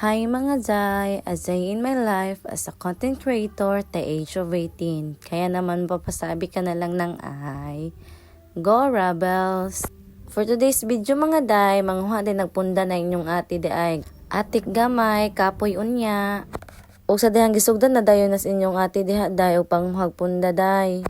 Hi mga Zay, a day in my life as a content creator at the age of 18. Kaya naman papasabi ka na lang ng ay. Go Rebels! For today's video mga Day, manghuha din nagpunda na inyong ati di ay. Atik gamay, kapoy unya. O sa dihang gisugdan na dayon nas inyong ati diha Day o panghuhagpunda Day.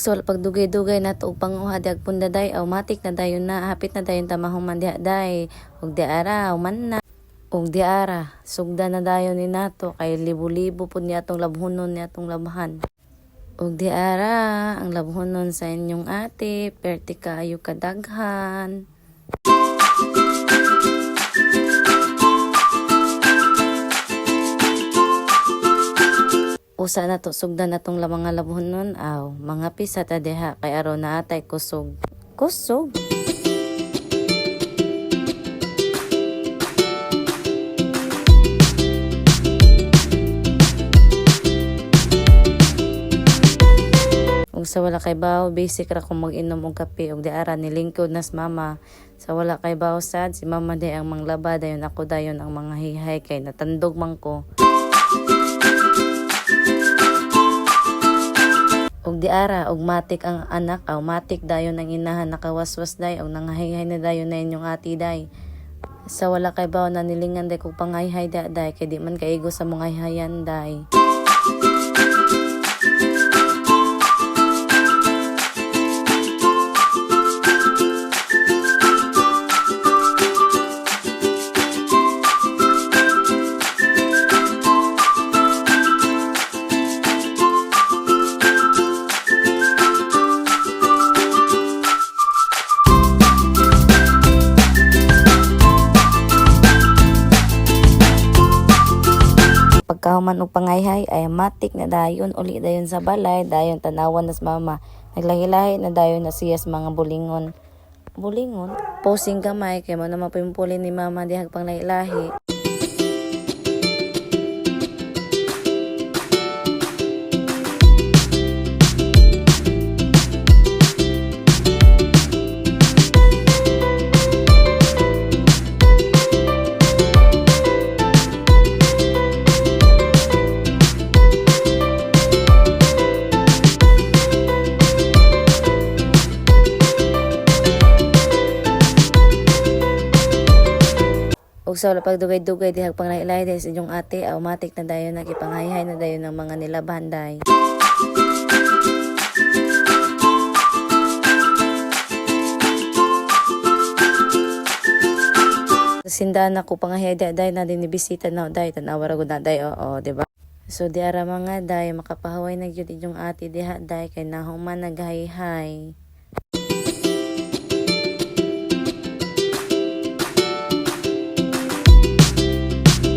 So pagdugay-dugay na to panguha diag punda Day automatic na dayon na hapit na dayon tamahuman diha Day ug di ara man na ug di ara sugda na dayon ni nato kay libo-libo pud ni atong labhonon ni atong labahan ug di ara ang labhonon sa inyong ate perti kaayo kadaghan. Usa na to sugdan natong mga labhonon aw mga pisa ta diha kay aron na atay kusog. Kusog. Ug sa wala kay baw basic ra kung mag-inom og kape ug di ara nilingkod nas mama. Sa wala kay baw sad si mama di ang manglaba dayon ako dayon ang mga hihay kay natandog man ko. Og di ara og matik ang anak aw matik dayon ang inahan nakawaswas Day og nangahayhay na dayon na inyong ati Day. Sa wala kay baw na nilingan Day kog pangayhay Day kay di man kaigo sa mga hayhayan Day. Pagkahuman og pangayhay ay matik na dayon uli dayon sa balay dayon tanawan nas mama naglahi-lahi na dayon na siya sa mga bulingon posing gamay kay mo na mapimpulin ni mama dihag panglahi-lahi. Ug sa wala pagdugay-dugay dihag panglahi-lahi Day sa inyong ate automatic na dayon nagipangayhay na dayon ng mga nilabahan Day. Sindahan ako pangayhay Day na dinibisita na Day tanawa ra gud na Day oo di ba? So di ara mga Day makapahuway na gyud inyong ate diha Day kay nahuman naghayhay.